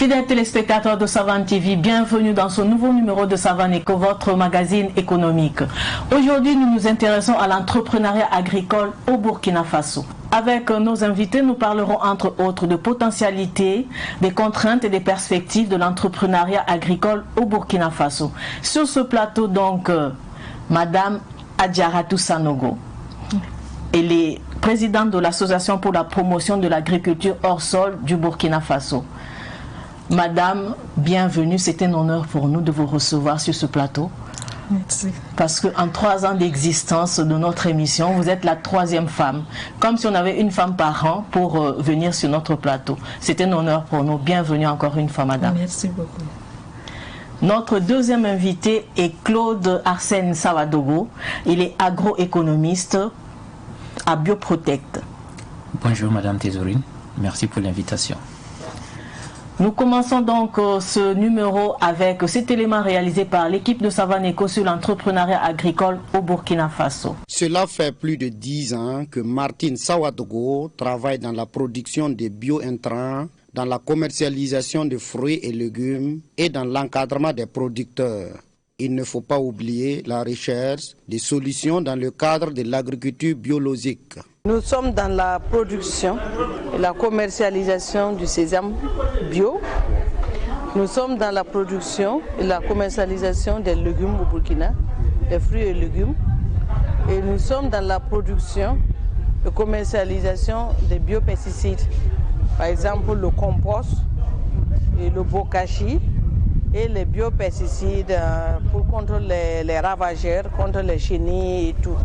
Fidèles téléspectateurs de Savane TV, bienvenue dans ce nouveau numéro de Savane Eco, votre magazine économique. Aujourd'hui, nous nous intéressons à l'entrepreneuriat agricole au Burkina Faso. Avec nos invités, nous parlerons entre autres de potentialités, des contraintes et des perspectives de l'entrepreneuriat agricole au Burkina Faso. Sur ce plateau, donc, Madame Adjaratou Sanogo. Elle est présidente de l'Association pour la promotion de l'agriculture hors sol du Burkina Faso. Madame, bienvenue, c'est un honneur pour nous de vous recevoir sur ce plateau. Merci. Parce qu'en 3 ans d'existence de notre émission, vous êtes la 3e femme. Comme si on avait une femme par an pour venir sur notre plateau. C'est un honneur pour nous. Bienvenue encore une fois, madame. Merci beaucoup. Notre deuxième invité est Claude Arsène Sawadogo. Il est agroéconomiste à Bioprotect. Bonjour madame Thésaurine, merci pour l'invitation. Nous commençons donc ce numéro avec cet élément réalisé par l'équipe de Savane Eco sur l'entrepreneuriat agricole au Burkina Faso. Cela fait plus de 10 ans que Martine Sawadogo travaille dans la production de bio-intrants, dans la commercialisation de fruits et légumes et dans l'encadrement des producteurs. Il ne faut pas oublier la recherche des solutions dans le cadre de l'agriculture biologique. Nous sommes dans la production et la commercialisation du sésame bio. Nous sommes dans la production et la commercialisation des légumes au Burkina, des fruits et légumes. Et nous sommes dans la production et commercialisation des biopesticides. Par exemple, le compost et le bokashi et les biopesticides contre les ravageurs, contre les chenilles et tout.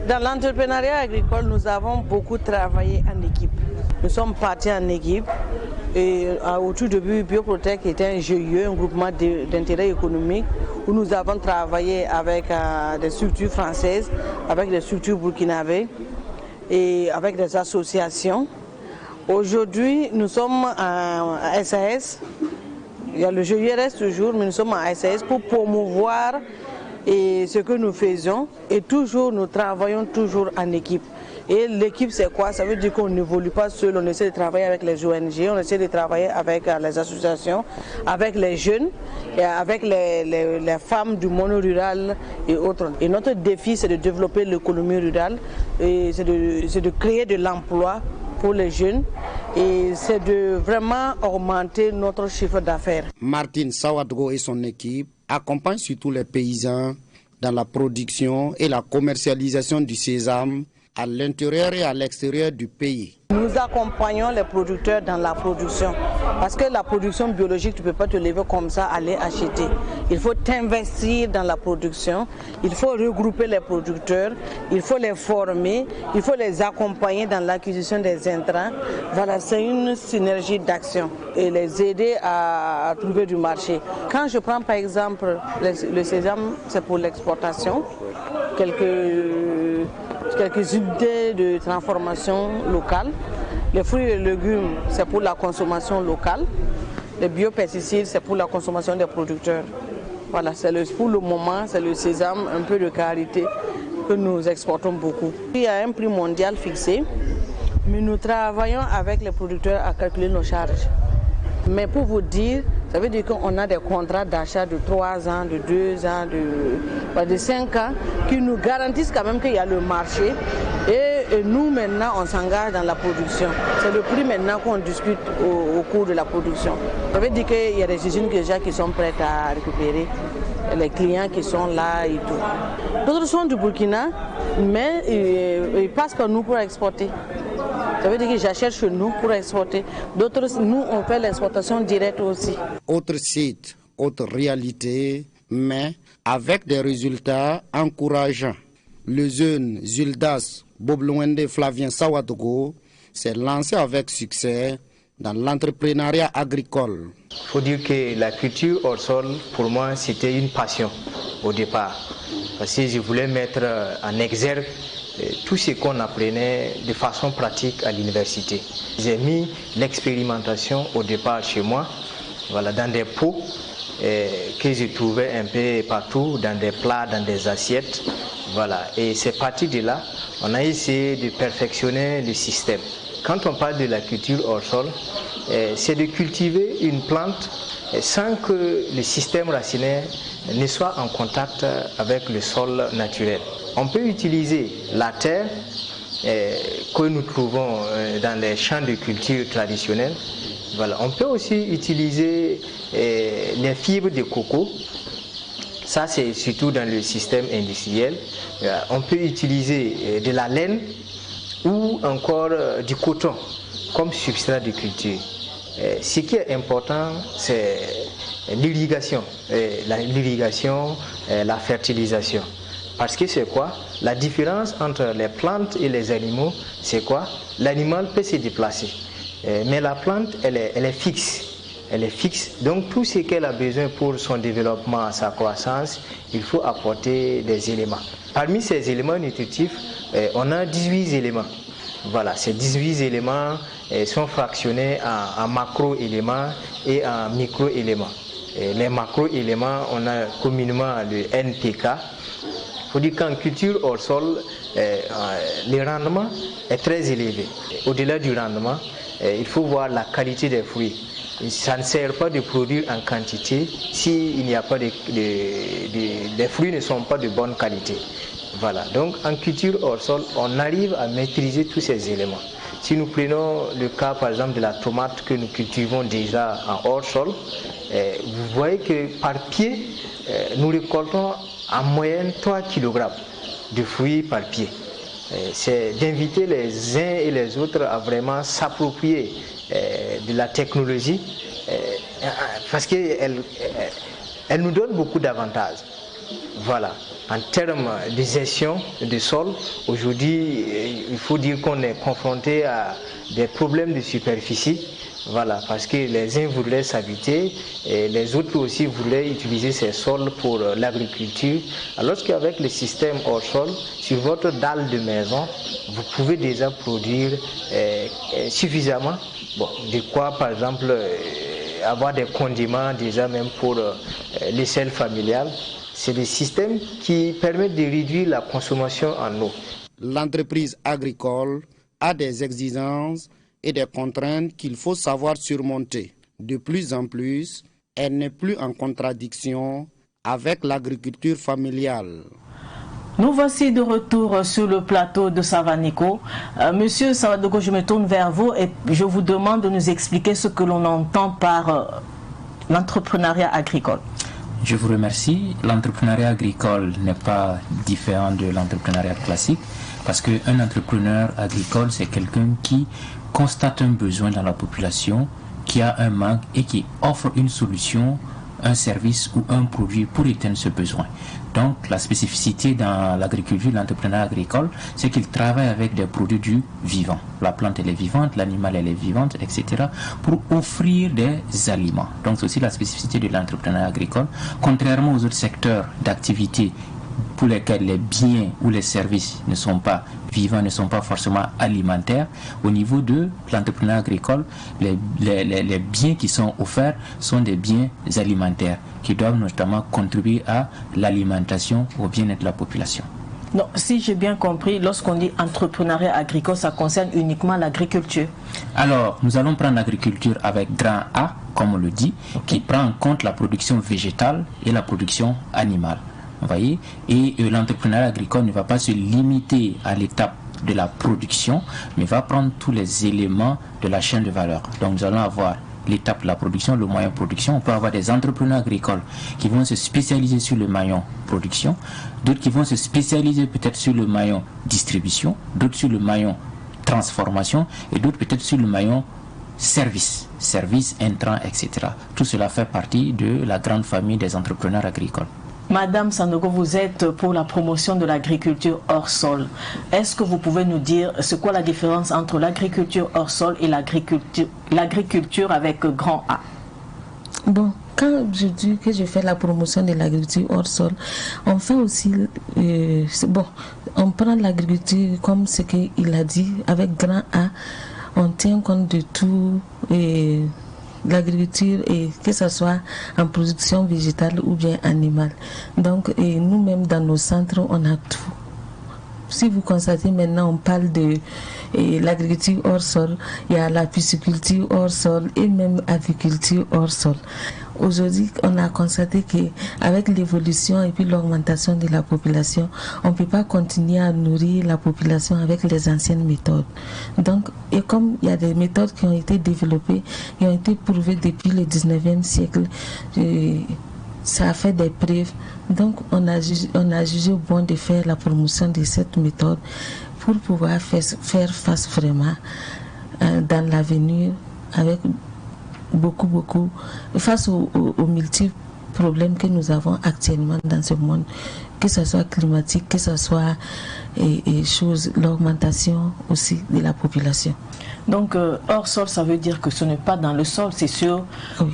Dans l'entrepreneuriat agricole, nous avons beaucoup travaillé en équipe. Nous sommes partis en équipe et au tout début, Bioprotect était un GIE, un groupement d'intérêt économique où nous avons travaillé avec des structures françaises, avec des structures burkinabées et avec des associations. Aujourd'hui, nous sommes à SAS. Il y a le GIE reste toujours, mais nous sommes à SAS pour promouvoir ce que nous faisons et toujours nous travaillons toujours en équipe. Et l'équipe c'est quoi? Ça veut dire qu'on n'évolue pas seul, on essaie de travailler avec les ONG, on essaie de travailler avec les associations, avec les jeunes et avec les femmes du monde rural et autres. Et notre défi c'est de développer l'économie rurale et c'est de créer de l'emploi pour les jeunes et c'est de vraiment augmenter notre chiffre d'affaires. Martine Sawadogo et son équipe accompagnent surtout les paysans dans la production et la commercialisation du sésame à l'intérieur et à l'extérieur du pays. Nous accompagnons les producteurs dans la production parce que la production biologique, tu ne peux pas te lever comme ça, aller acheter. Il faut t'investir dans la production, il faut regrouper les producteurs, il faut les former, il faut les accompagner dans l'acquisition des intrants. Voilà, c'est une synergie d'action et les aider à trouver du marché. Quand je prends par exemple le sésame, c'est pour l'exportation, quelques unités de transformation locale. Les fruits et légumes, c'est pour la consommation locale. Les biopesticides, c'est pour la consommation des producteurs. Voilà, pour le moment, c'est le sésame un peu de qualité que nous exportons beaucoup. Il y a un prix mondial fixé, mais nous travaillons avec les producteurs à calculer nos charges. Mais pour vous dire, ça veut dire qu'on a des contrats d'achat de 3 ans, de 2 ans, de 5 ans qui nous garantissent quand même qu'il y a le marché. Et nous maintenant on s'engage dans la production. C'est le prix maintenant qu'on discute au cours de la production. Ça veut dire qu'il y a des usines déjà qui sont prêtes à récupérer, les clients qui sont là et tout. D'autres sont du Burkina, mais ils passent par nous pour exporter. Ça veut dire que j'achète chez nous pour exporter. D'autres, nous, on fait l'exportation directe aussi. Autre site, autre réalité, mais avec des résultats encourageants. Le jeune Zuldas Boblowende Flavien Sawadogo s'est lancé avec succès dans l'entrepreneuriat agricole. Il faut dire que la culture hors sol, pour moi, c'était une passion au départ. Parce que je voulais mettre en exergue tout ce qu'on apprenait de façon pratique à l'université. J'ai mis l'expérimentation au départ chez moi, voilà, dans des pots que je trouvais un peu partout, dans des plats, dans des assiettes. Voilà. Et c'est parti de là, on a essayé de perfectionner le système. quand on parle de la culture hors sol, c'est de cultiver une plante sans que le système racinaire ne soit en contact avec le sol naturel. On peut utiliser la terre que nous trouvons dans les champs de culture traditionnels. Voilà. On peut aussi utiliser les fibres de coco. Ça, c'est surtout dans le système industriel. On peut utiliser de la laine ou encore du coton comme substrat de culture. Ce qui est important, c'est l'irrigation, la fertilisation. Parce que c'est quoi? La différence entre les plantes et les animaux, c'est quoi? L'animal peut se déplacer, mais la plante, elle est fixe. Elle est fixe. Donc tout ce qu'elle a besoin pour son développement, sa croissance, il faut apporter des éléments. Parmi ces éléments nutritifs, on a 18 éléments. Voilà, ces 18 éléments sont fractionnés en macro-éléments et en micro-éléments. Les macro-éléments, on a communément le NPK. Il faut dire qu'en culture hors sol, le rendement est très élevé. Au-delà du rendement, il faut voir la qualité des fruits. Ça ne sert pas de produire en quantité s'il n'y a pas les fruits ne sont pas de bonne qualité. Voilà. Donc en culture hors sol, on arrive à maîtriser tous ces éléments. Si nous prenons le cas par exemple de la tomate que nous cultivons déjà en hors sol, vous voyez que par pied, nous récoltons en moyenne 3 kg de fruits par pied. C'est d'inviter les uns et les autres à vraiment s'approprier de la technologie parce qu'elle nous donne beaucoup d'avantages. Voilà. En termes de gestion de sol, aujourd'hui, il faut dire qu'on est confronté à des problèmes de superficie. Voilà, parce que les uns voulaient s'habiter et les autres aussi voulaient utiliser ces sols pour l'agriculture. Alors qu'avec le système hors sol, sur votre dalle de maison, vous pouvez déjà produire suffisamment. Bon, de quoi, par exemple, avoir des condiments déjà même pour l'échelle familiale. C'est des systèmes qui permettent de réduire la consommation en eau. L'entreprise agricole a des exigences et des contraintes qu'il faut savoir surmonter. De plus en plus, elle n'est plus en contradiction avec l'agriculture familiale. Nous voici de retour sur le plateau de Savanico. Monsieur Sawadogo, je me tourne vers vous et je vous demande de nous expliquer ce que l'on entend par l'entrepreneuriat agricole. Je vous remercie. L'entrepreneuriat agricole n'est pas différent de l'entrepreneuriat classique parce qu'un entrepreneur agricole, c'est quelqu'un qui constate un besoin dans la population, qui a un manque et qui offre une solution, un service ou un produit pour éteindre ce besoin. Donc la spécificité dans l'agriculture, l'entrepreneuriat agricole, c'est qu'il travaille avec des produits du vivant. La plante elle est vivante, l'animal elle est vivante, etc. pour offrir des aliments. Donc c'est aussi la spécificité de l'entrepreneuriat agricole. Contrairement aux autres secteurs d'activité pour lesquels les biens ou les services ne sont pas vivants, ne sont pas forcément alimentaires, au niveau de l'entrepreneuriat agricole, les biens qui sont offerts sont des biens alimentaires qui doivent notamment contribuer à l'alimentation, au bien-être de la population. Non, si j'ai bien compris, lorsqu'on dit entrepreneuriat agricole, ça concerne uniquement l'agriculture. Alors, nous allons prendre l'agriculture avec grand A, comme on le dit, qui prend en compte la production végétale et la production animale. Vous voyez, et l'entrepreneuriat agricole ne va pas se limiter à l'étape de la production, mais va prendre tous les éléments de la chaîne de valeur. Donc nous allons avoir l'étape de la production, le moyen production. On peut avoir des entrepreneurs agricoles qui vont se spécialiser sur le maillon production, d'autres qui vont se spécialiser peut-être sur le maillon distribution, d'autres sur le maillon transformation et d'autres peut-être sur le maillon service, intrants, etc. Tout cela fait partie de la grande famille des entrepreneurs agricoles. Madame Sanogo, vous êtes pour la promotion de l'agriculture hors sol. Est-ce que vous pouvez nous dire c'est quoi la différence entre l'agriculture hors sol et l'agriculture avec grand A? Bon, quand je dis que je fais la promotion de l'agriculture hors sol, on fait aussi, on prend l'agriculture comme ce qu'il a dit, avec grand A, on tient compte de tout. L'agriculture, et que ce soit en production végétale ou bien animale. Donc nous-mêmes dans nos centres, on a tout. si vous constatez maintenant, on parle de l'agriculture hors sol, il y a la pisciculture hors sol et même aviculture hors sol. Aujourd'hui, on a constaté qu'avec l'évolution et puis l'augmentation de la population, on ne peut pas continuer à nourrir la population avec les anciennes méthodes. Donc, et comme il y a des méthodes qui ont été développées, qui ont été prouvées depuis le 19e siècle, ça a fait des preuves. Donc, on a jugé bon de faire la promotion de cette méthode pour pouvoir faire face vraiment dans l'avenir avec beaucoup, face aux multiples problèmes que nous avons actuellement dans ce monde, que ce soit climatique, que ce soit l'augmentation aussi de la population. Donc, hors sol, ça veut dire que ce n'est pas dans le sol, c'est sur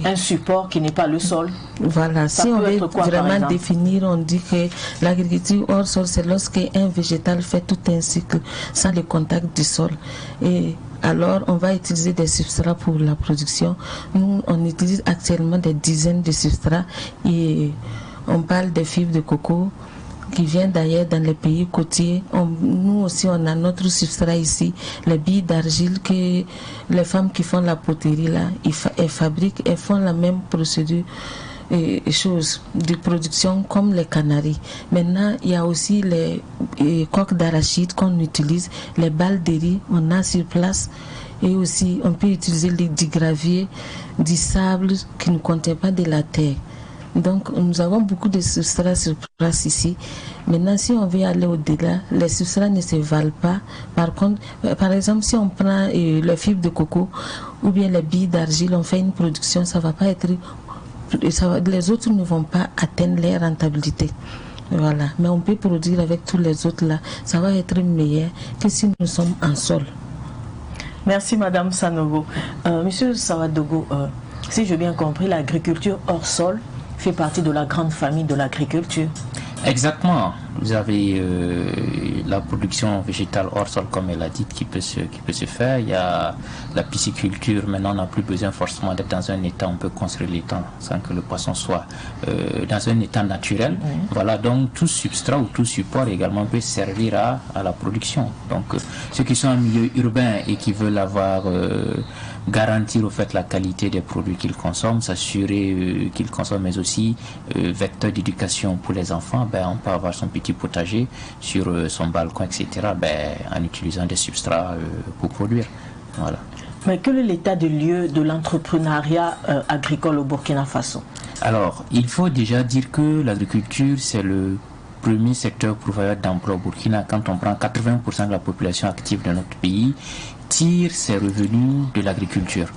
un support qui n'est pas le sol. Voilà, ça si on veut quoi, vraiment définir, on dit que l'agriculture hors sol, c'est lorsque un végétal fait tout un cycle sans le contact du sol. Et alors, on va utiliser des substrats pour la production. Nous, on utilise actuellement des dizaines de substrats et on parle des fibres de coco qui viennent d'ailleurs dans les pays côtiers. Nous aussi, on a notre substrat ici, les billes d'argile que les femmes qui font la poterie là, elles fabriquent, elles font la même procédure choses de production comme les canaries. Maintenant, il y a aussi les coques d'arachide qu'on utilise, les balles de riz, on a sur place. Et aussi, on peut utiliser du gravier, du sable qui ne contient pas de la terre. Donc, nous avons beaucoup de substrats sur place ici. Maintenant, si on veut aller au-delà, les substrats ne se valent pas. Par contre, par exemple, si on prend les fibres de coco ou bien les billes d'argile, on fait une production, ça va pas être... les autres ne vont pas atteindre leur rentabilité. Voilà. Mais on peut produire avec tous les autres là. Ça va être meilleur que si nous sommes en sol. Merci Madame Sanogo. Monsieur Sawadogo, si j'ai bien compris, l'agriculture hors sol fait partie de la grande famille de l'agriculture. Exactement. Vous avez la production végétale hors sol, comme elle a dit, qui peut se faire. Il y a la pisciculture. Maintenant, on n'a plus besoin forcément d'être dans un état. On peut construire l'étang sans que le poisson soit dans un état naturel. Voilà, donc tout substrat ou tout support également peut servir à la production. Donc, ceux qui sont en milieu urbain et qui veulent avoir... garantir au fait la qualité des produits qu'ils consomment, s'assurer qu'ils consomment, mais aussi vecteur d'éducation pour les enfants, on peut avoir son petit potager sur son balcon, etc., en utilisant des substrats pour produire. Voilà. Mais quel est l'état de lieu de l'entrepreneuriat agricole au Burkina Faso? Alors, il faut déjà dire que l'agriculture, c'est le premier secteur pourvoyeur d'emploi au Burkina. Quand on prend 80% de la population active de notre pays, tire ses revenus de l'agriculture.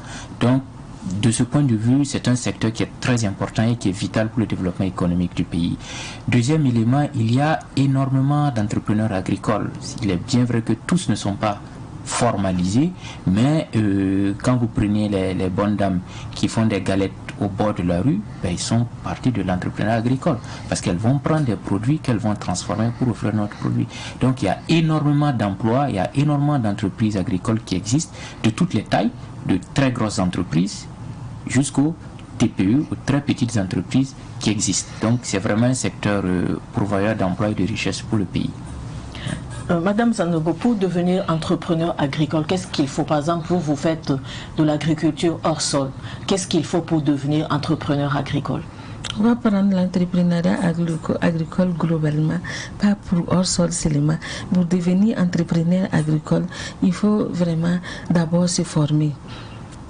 Donc, de ce point de vue, c'est un secteur qui est très important et qui est vital pour le développement économique du pays. Deuxième élément, il y a énormément d'entrepreneurs agricoles. Il est bien vrai que tous ne sont pas formalisés, mais quand vous prenez les bonnes dames qui font des galettes au bord de la rue, ils sont partis de l'entrepreneuriat agricole parce qu'elles vont prendre des produits qu'elles vont transformer pour offrir notre produit. Donc il y a énormément d'emplois, il y a énormément d'entreprises agricoles qui existent de toutes les tailles, de très grosses entreprises jusqu'aux TPE, aux très petites entreprises qui existent. Donc c'est vraiment un secteur pourvoyeur d'emplois et de richesse pour le pays. Madame Sanogo, pour devenir entrepreneur agricole, qu'est-ce qu'il faut? Par exemple, vous faites de l'agriculture hors sol. Qu'est-ce qu'il faut pour devenir entrepreneur agricole? On va prendre l'entrepreneuriat agricole globalement, pas pour hors sol seulement. Pour devenir entrepreneur agricole, il faut vraiment d'abord se former.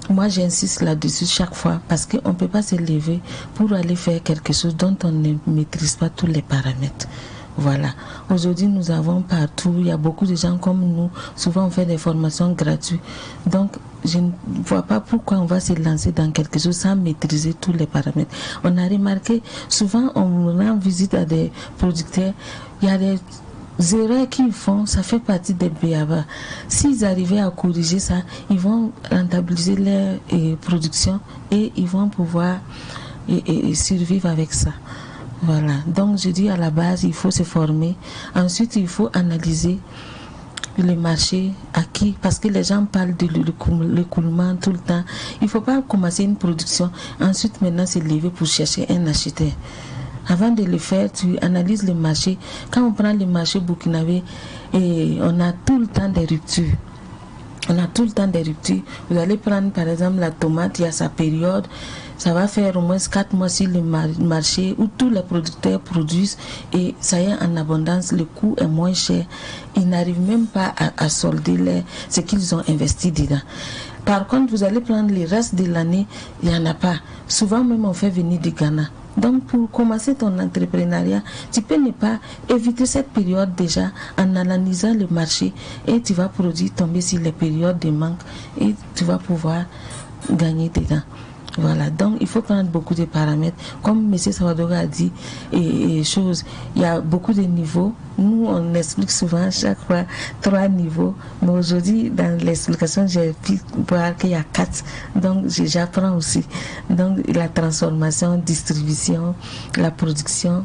Moi, j'insiste là-dessus chaque fois parce qu'on ne peut pas se lever pour aller faire quelque chose dont on ne maîtrise pas tous les paramètres. Voilà. Aujourd'hui, nous avons partout, il y a beaucoup de gens comme nous, souvent on fait des formations gratuites. Donc, je ne vois pas pourquoi on va se lancer dans quelque chose sans maîtriser tous les paramètres. On a remarqué, souvent on rend visite à des producteurs, il y a des erreurs qu'ils font, ça fait partie des BABA. S'ils arrivaient à corriger ça, ils vont rentabiliser leur production et ils vont pouvoir survivre avec ça. Voilà, donc je dis à la base, il faut se former. Ensuite, il faut analyser le marché acquis, parce que les gens parlent de l'écoulement tout le temps. Il ne faut pas commencer une production, ensuite maintenant se lever pour chercher un acheteur. Avant de le faire, tu analyses le marché. Quand on prend le marché burkinabé, et on a tout le temps des ruptures. On a tout le temps des ruptures. Vous allez prendre par exemple la tomate, il y a sa période. Ça va faire au moins 4 mois sur le marché où tous les producteurs produisent et ça y est en abondance, le coût est moins cher. Ils n'arrivent même pas à solder ce qu'ils ont investi dedans. Par contre, vous allez prendre le reste de l'année, il n'y en a pas. Souvent même on fait venir du Ghana. Donc pour commencer ton entrepreneuriat, tu peux ne pas éviter cette période déjà en analysant le marché et tu vas produire tomber sur les périodes de manque et tu vas pouvoir gagner dedans. Voilà, donc il faut prendre beaucoup de paramètres. Comme M. Sawadogo a dit, il y a beaucoup de niveaux. Nous, on explique souvent chaque fois 3 niveaux. Mais aujourd'hui, dans l'explication, j'ai pu voir qu'il y a 4. Donc, j'apprends aussi. Donc, la transformation, distribution, la production.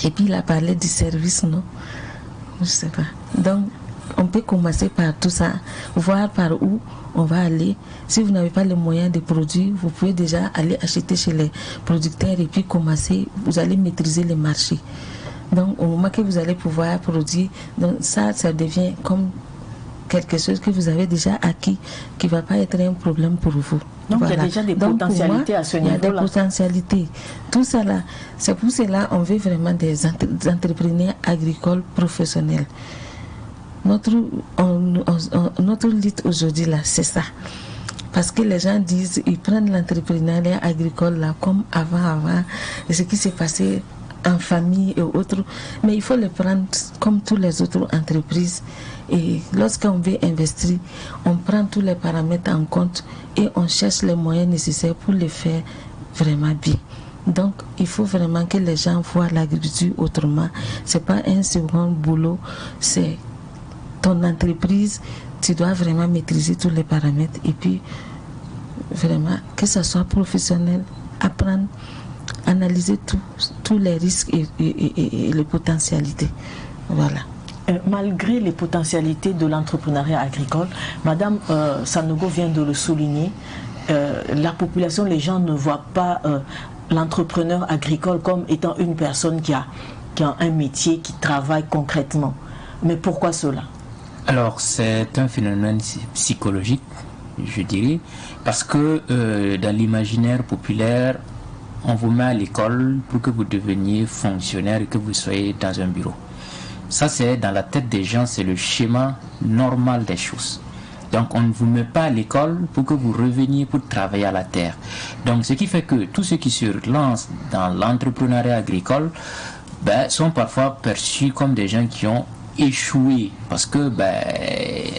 Et puis, il a parlé du service, non? Je ne sais pas. Donc, on peut commencer par tout ça, voir par où on va aller. Si vous n'avez pas les moyens de produire, vous pouvez déjà aller acheter chez les producteurs et puis commencer, vous allez maîtriser les marchés. Donc au moment que vous allez pouvoir produire, donc ça devient comme quelque chose que vous avez déjà acquis, qui ne va pas être un problème pour vous. Donc voilà. Il y a déjà des potentialités à ce niveau-là. Il y a des potentialités. Tout ça là, c'est pour cela qu'on veut vraiment des entrepreneurs agricoles professionnels. Notre lutte aujourd'hui là, c'est ça. Parce que les gens disent, ils prennent l'entrepreneuriat agricole là comme avant, ce qui s'est passé en famille et autres. Mais il faut le prendre comme toutes les autres entreprises. Et lorsqu'on veut investir, on prend tous les paramètres en compte et on cherche les moyens nécessaires pour le faire vraiment bien. Donc, il faut vraiment que les gens voient l'agriculture autrement. C'est pas un second boulot, c'est ton entreprise, tu dois vraiment maîtriser tous les paramètres et puis vraiment que ça soit professionnel, apprendre, analyser tous les risques et les potentialités. Voilà. Malgré les potentialités de l'entrepreneuriat agricole, Madame Sanogo vient de le souligner, la population, les gens ne voient pas l'entrepreneur agricole comme étant une personne qui a un métier, qui travaille concrètement. Mais pourquoi cela? Alors, c'est un phénomène psychologique, je dirais, parce que dans l'imaginaire populaire, on vous met à l'école pour que vous deveniez fonctionnaire et que vous soyez dans un bureau. Ça, c'est dans la tête des gens, c'est le schéma normal des choses. Donc, on ne vous met pas à l'école pour que vous reveniez pour travailler à la terre. Donc, ce qui fait que tous ceux qui se lancent dans l'entrepreneuriat agricole sont parfois perçus comme des gens qui ont échoué, parce que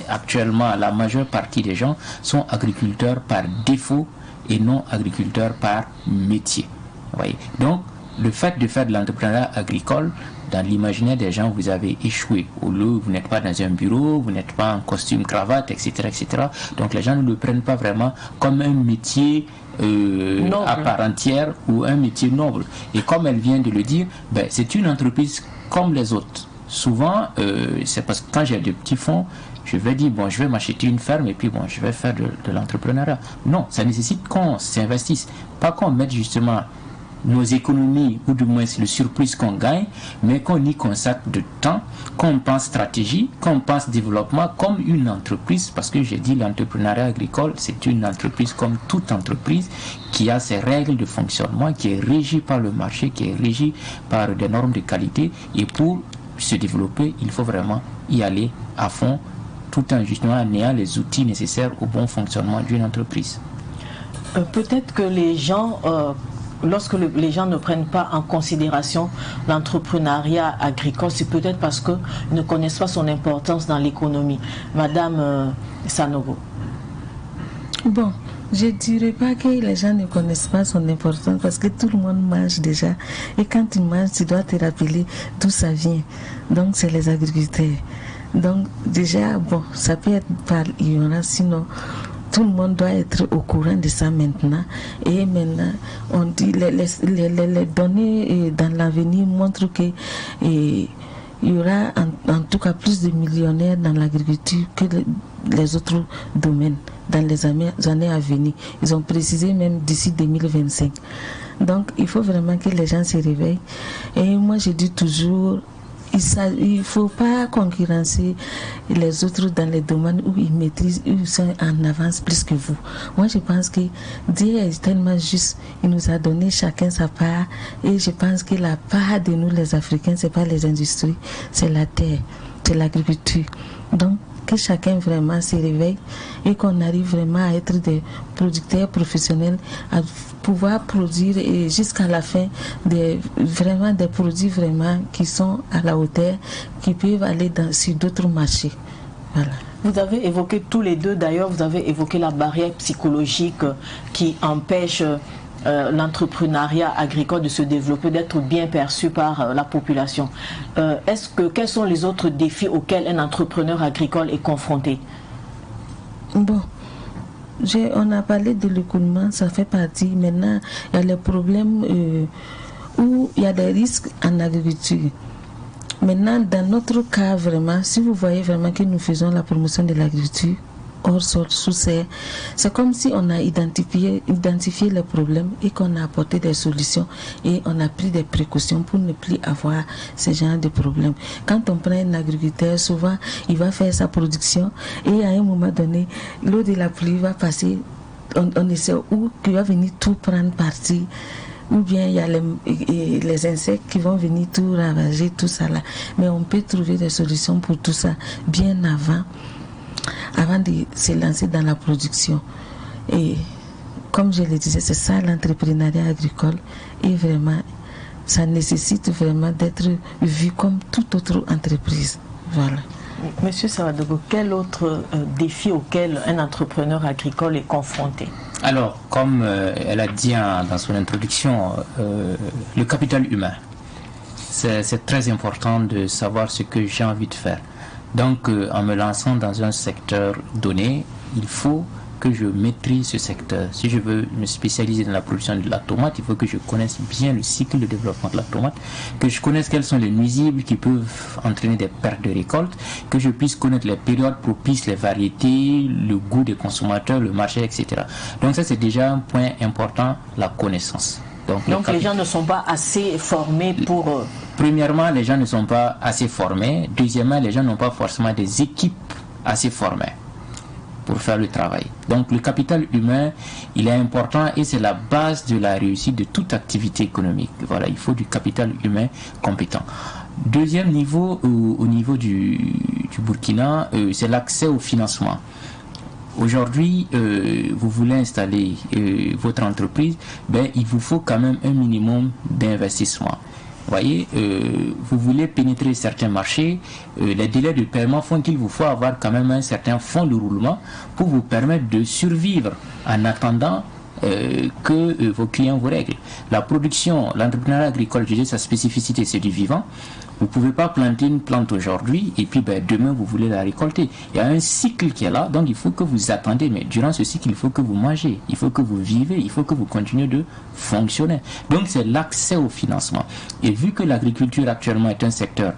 actuellement la majeure partie des gens sont agriculteurs par défaut et non agriculteurs par métier. Voyez. Donc le fait de faire de l'entrepreneuriat agricole, dans l'imaginaire des gens, vous avez échoué. Au lieu, vous n'êtes pas dans un bureau, vous n'êtes pas en costume, cravate, etc., etc. Donc les gens ne le prennent pas vraiment comme un métier à part entière ou un métier noble. Et comme elle vient de le dire, c'est une entreprise comme les autres. Souvent, c'est parce que quand j'ai des petits fonds, je vais dire, je vais m'acheter une ferme et puis je vais faire de l'entrepreneuriat. Non, ça nécessite qu'on s'investisse, pas qu'on mette justement nos économies, ou du moins le surplus qu'on gagne, mais qu'on y consacre de temps, qu'on pense stratégie, qu'on pense développement comme une entreprise, parce que j'ai dit l'entrepreneuriat agricole, c'est une entreprise comme toute entreprise qui a ses règles de fonctionnement, qui est régie par le marché, qui est régie par des normes de qualité, et pour se développer, il faut vraiment y aller à fond, tout en justement en ayant les outils nécessaires au bon fonctionnement d'une entreprise. Peut-être que les gens, lorsque les gens ne prennent pas en considération l'entrepreneuriat agricole, c'est peut-être parce qu'ils ne connaissent pas son importance dans l'économie. Madame Sanogo. Bon, je ne dirais pas que les gens ne connaissent pas son importance parce que tout le monde mange déjà. Et quand tu manges, tu dois te rappeler d'où ça vient. Donc, c'est les agriculteurs. Donc, déjà, ça peut être par ignorance, sinon, tout le monde doit être au courant de ça maintenant. Et maintenant, on dit, les données dans l'avenir montrent que il y aura en tout cas plus de millionnaires dans l'agriculture que les autres domaines dans les années à venir. Ils ont précisé même d'ici 2025. Donc il faut vraiment que les gens se réveillent. Et moi je dis toujours, il ne faut pas concurrencer les autres dans les domaines où ils maîtrisent, où ils sont en avance plus que vous. Moi, je pense que Dieu est tellement juste. Il nous a donné chacun sa part. Et je pense que la part de nous, les Africains, ce n'est pas les industries, c'est la terre, c'est l'agriculture. Donc, que chacun vraiment se réveille et qu'on arrive vraiment à être des producteurs professionnels, à pouvoir produire et jusqu'à la fin des produits vraiment qui sont à la hauteur, qui peuvent aller sur d'autres marchés. Voilà. Vous avez évoqué tous les deux, d'ailleurs, vous avez évoqué la barrière psychologique qui empêche l'entrepreneuriat agricole de se développer, d'être bien perçu par la population. Quels sont les autres défis auxquels un entrepreneur agricole est confronté? Bon, on a parlé de l'écoulement, ça fait partie. Maintenant, il y a les problèmes où il y a des risques en agriculture. Maintenant, dans notre cas, vraiment, si vous voyez vraiment que nous faisons la promotion de l'agriculture, hors sol, sous serre, c'est comme si on a identifié les problèmes et qu'on a apporté des solutions et on a pris des précautions pour ne plus avoir ce genre de problèmes. Quand on prend un agriculteur, souvent il va faire sa production et à un moment donné, l'eau de la pluie va passer, on ne sait où, qui va venir tout prendre parti. Ou bien il y a les insectes qui vont venir tout ravager, tout ça là. Mais on peut trouver des solutions pour tout ça bien avant de se lancer dans la production. Et comme je le disais, c'est ça l'entrepreneuriat agricole. Et vraiment, ça nécessite vraiment d'être vu comme toute autre entreprise. Voilà. Monsieur Sawadogo, quel autre défi auquel un entrepreneur agricole est confronté? Alors, comme elle a dit dans son introduction, le capital humain. C'est très important de savoir ce que j'ai envie de faire. Donc, en me lançant dans un secteur donné, il faut que je maîtrise ce secteur. Si je veux me spécialiser dans la production de la tomate, il faut que je connaisse bien le cycle de développement de la tomate, que je connaisse quels sont les nuisibles qui peuvent entraîner des pertes de récolte, que je puisse connaître les périodes propices, les variétés, le goût des consommateurs, le marché, etc. Donc ça, c'est déjà un point important, la connaissance. Donc les gens ne sont pas assez formés pour... Premièrement, les gens ne sont pas assez formés. Deuxièmement, les gens n'ont pas forcément des équipes assez formées pour faire le travail. Donc le capital humain, il est important et c'est la base de la réussite de toute activité économique. Voilà, il faut du capital humain compétent. Deuxième niveau, au niveau du Burkina, c'est l'accès au financement. Aujourd'hui, vous voulez installer votre entreprise, il vous faut quand même un minimum d'investissement. Vous voyez, vous voulez pénétrer certains marchés, les délais de paiement font qu'il vous faut avoir quand même un certain fonds de roulement pour vous permettre de survivre en attendant que vos clients vous règlent. La production, l'entrepreneuriat agricole, je dis sa spécificité, c'est du vivant. Vous ne pouvez pas planter une plante aujourd'hui et puis demain vous voulez la récolter. Il y a un cycle qui est là, donc il faut que vous attendez. Mais durant ce cycle, il faut que vous mangez, il faut que vous vivez, il faut que vous continuez de fonctionner. Donc c'est l'accès au financement. Et vu que l'agriculture actuellement est un secteur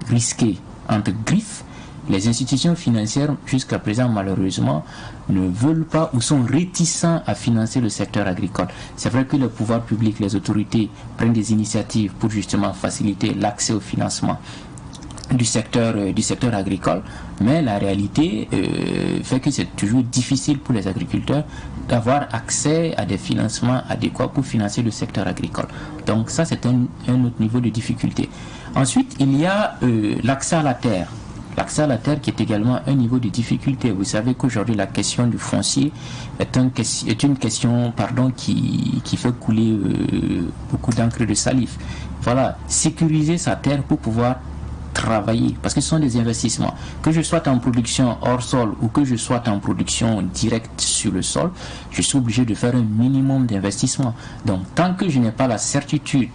risqué entre griffes, les institutions financières, jusqu'à présent, malheureusement, ne veulent pas ou sont réticents à financer le secteur agricole. C'est vrai que les pouvoirs publics, les autorités prennent des initiatives pour justement faciliter l'accès au financement du secteur agricole, mais la réalité fait que c'est toujours difficile pour les agriculteurs d'avoir accès à des financements adéquats pour financer le secteur agricole. Donc ça, c'est un autre niveau de difficulté. Ensuite, il y a l'accès à la terre. L'accès à la terre qui est également un niveau de difficulté. Vous savez qu'aujourd'hui la question du foncier est une question qui fait couler beaucoup d'encre de salive. Voilà, sécuriser sa terre pour pouvoir travailler, parce que ce sont des investissements. Que je sois en production hors sol ou que je sois en production directe sur le sol, je suis obligé de faire un minimum d'investissement. Donc tant que je n'ai pas la certitude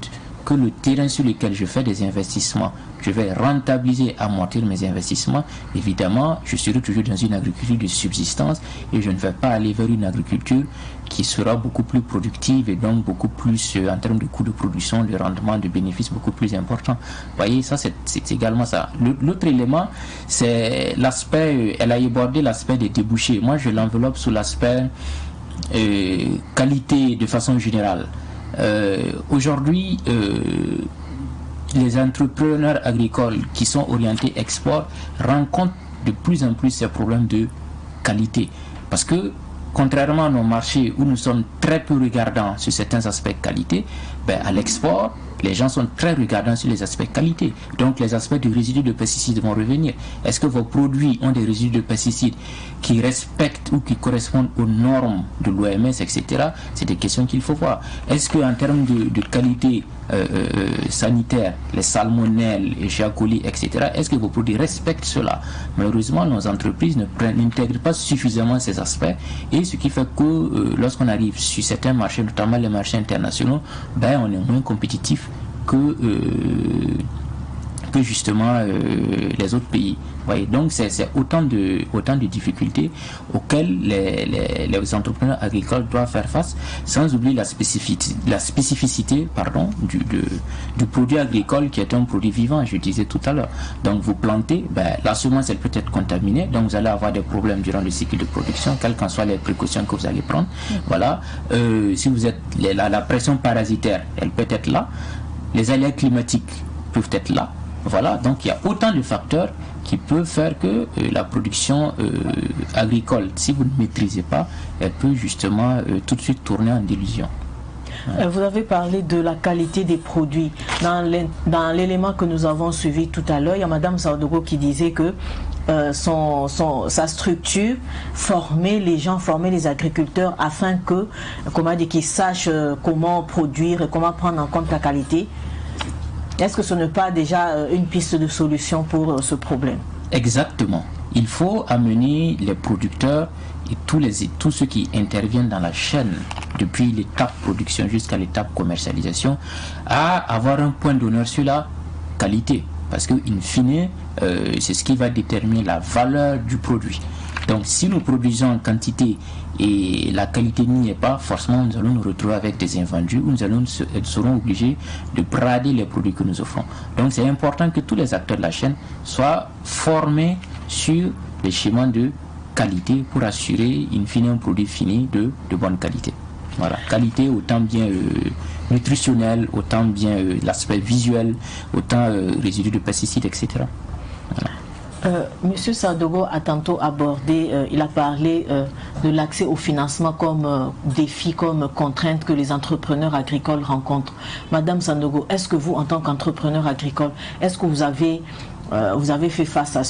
que le terrain sur lequel je fais des investissements, je vais rentabiliser, amortir mes investissements, évidemment, je serai toujours dans une agriculture de subsistance et je ne vais pas aller vers une agriculture qui sera beaucoup plus productive et donc beaucoup plus, en termes de coûts de production, de rendement, de bénéfices beaucoup plus important. Vous voyez, ça c'est également ça. L'autre élément, c'est l'aspect, elle a abordé l'aspect des débouchés. Moi, je l'enveloppe sous l'aspect qualité de façon générale. Aujourd'hui, les entrepreneurs agricoles qui sont orientés export rencontrent de plus en plus ces problèmes de qualité. Parce que, contrairement à nos marchés où nous sommes très peu regardants sur certains aspects de qualité, à l'export, les gens sont très regardants sur les aspects qualité. Donc les aspects du résidu de pesticides vont revenir. Est-ce que vos produits ont des résidus de pesticides qui respectent ou qui correspondent aux normes de l'OMS, etc. C'est des questions qu'il faut voir. Est-ce qu'en termes de qualité sanitaire, les salmonelles, les Escherichia coli, etc., est-ce que vos produits respectent cela? Malheureusement, nos entreprises n'intègrent pas suffisamment ces aspects, et ce qui fait que lorsqu'on arrive sur certains marchés, notamment les marchés internationaux, on est moins compétitif que justement les autres pays. Voyez, donc c'est autant de difficultés auxquelles les entrepreneurs agricoles doivent faire face, sans oublier la spécificité du produit agricole qui est un produit vivant, je disais tout à l'heure. Donc vous plantez, la semence elle peut être contaminée, donc vous allez avoir des problèmes durant le cycle de production, quelles qu'en soient les précautions que vous allez prendre. Voilà, si vous êtes la pression parasitaire, elle peut être là, les aléas climatiques peuvent être là. Voilà, donc il y a autant de facteurs qui peuvent faire que la production agricole, si vous ne maîtrisez pas, elle peut justement tout de suite tourner en délusion. Vous avez parlé de la qualité des produits. Dans l'élément que nous avons suivi tout à l'heure, il y a Mme Sawadogo qui disait que sa structure formait les gens, formait les agriculteurs afin que, qu'ils sachent comment produire et comment prendre en compte la qualité. Est-ce que ce n'est pas déjà une piste de solution pour ce problème? Exactement. Il faut amener les producteurs et tous ceux qui interviennent dans la chaîne, depuis l'étape production jusqu'à l'étape commercialisation, à avoir un point d'honneur sur la qualité. Parce que, in fine, c'est ce qui va déterminer la valeur du produit. Donc, si nous produisons en quantité et la qualité n'y est pas, forcément nous allons nous retrouver avec des invendus où nous serons obligés de brader les produits que nous offrons. Donc c'est important que tous les acteurs de la chaîne soient formés sur les schémas de qualité pour assurer in fine un produit fini de bonne qualité. Voilà, qualité autant bien nutritionnelle, autant bien l'aspect visuel, autant résidus de pesticides, etc. Voilà. Monsieur Sawadogo a tantôt abordé, il a parlé de l'accès au financement comme défi, comme contrainte que les entrepreneurs agricoles rencontrent. Madame Sawadogo, est-ce que vous, en tant qu'entrepreneur agricole, est-ce que vous avez fait face à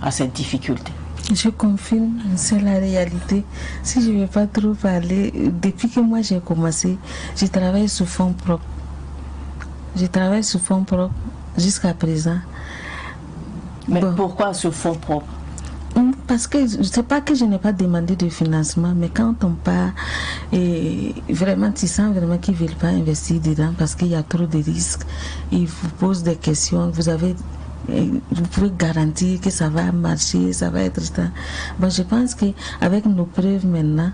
cette difficulté? Je confirme, c'est la réalité. Si je ne vais pas trop parler, depuis que moi j'ai commencé, je travaille sous fonds propres. Je travaille sous fonds propres jusqu'à présent. Mais pourquoi ce fonds propre? Parce que je ne sais pas que je n'ai pas demandé de financement, mais quand on part, vraiment, tu sens vraiment qu'ils ne veulent pas investir dedans parce qu'il y a trop de risques. Ils vous posent des questions, vous pouvez garantir que ça va marcher, ça va être ça. Bon, je pense qu'avec nos preuves maintenant,